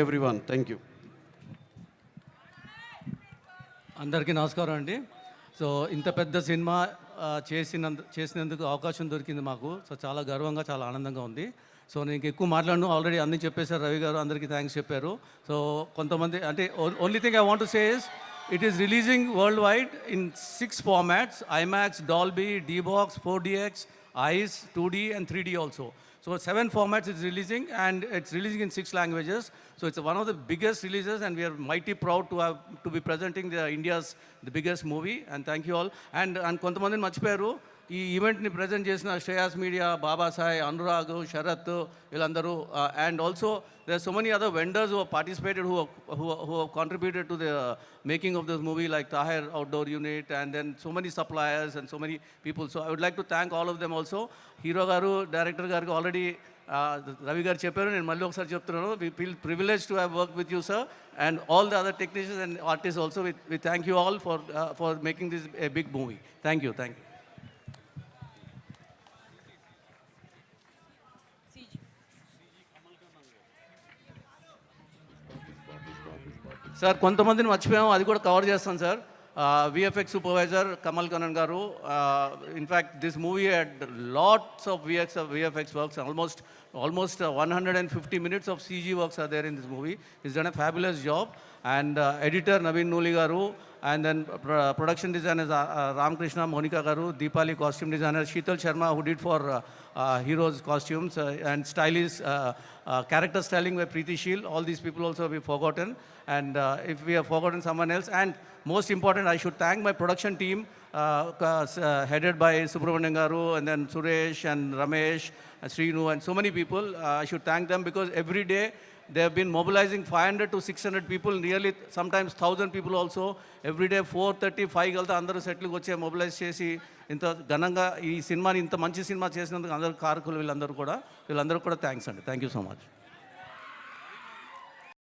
everyone. Thank you. అందరికీ నమస్కారం అండి. సో ఇంత పెద్ద సినిమా చేసినందుకు అవకాశం దొరికింది మాకు. సో చాలా గర్వంగా, చాలా ఆనందంగా ఉంది. సో నేను ఎక్కువ మాట్లాడను, ఆల్రెడీ అన్నీ చెప్పేశారు రవి గారు, అందరికీ థ్యాంక్స్ చెప్పారు. సో కొంతమంది అంటే only thing I want to say is it is releasing world wide in 6 formats: IMAX, Dolby, D-Box, 4DX, ICE, 2D and 3D also. So 7 formats it's releasing, and it's releasing in 6 languages. So it's one of the biggest releases, and we are mighty proud to be presenting the biggest movie. And thank you all. And kontamandi marchipoyaru ఈ ఈవెంట్ని present చేసిన Shreyas media, బాబాసాయ్, Anurag, Sarath, వీళ్ళందరూ. And also there are so many other vendors who have participated, who have contributed to the making of this movie, like Tahir Outdoor Unit, and then so many suppliers and so many people. So I would like to thank all of them also. Hero garu, director garu already Ravi garu chepparu, nenu malli okasari cheptunanu. We feel privileged to have worked with you, sir, and all the other technicians and artists also. We thank you all for making this a big movie. Thank you. Sir కొంతమందిని మర్చిపోయాము, అది కూడా cover చేస్తాను sir. VFX supervisor Kamal Kannan garu. In fact this movie had lots of VFX works, almost 150 minutes of CG works are there in this movie. He's done a fabulous job. And editor Naveen Nuli garu, and then production designers Ramkrishna, Monica garu, Deepali costume designer, Sheetal Sharma who did for Heroes costumes, and stylist, character styling by Preeti Sheel. All these people also we forgotten, and if we have forgotten someone else, and most important, I should thank my production team headed by Subramanian garu, and then Suresh and Ramesh and Srinu and so many people. I should thank them because every day they have been mobilizing 500 to 600 people, nearly sometimes 1,000 people also. Every day 4:30, 5 galta andaru settle ki vache mobilize chesi inta gananga ee cinema ni inta manchi cinema chesinanduku andaru karakulu villandaru kuda thanks andi. Thank you so much.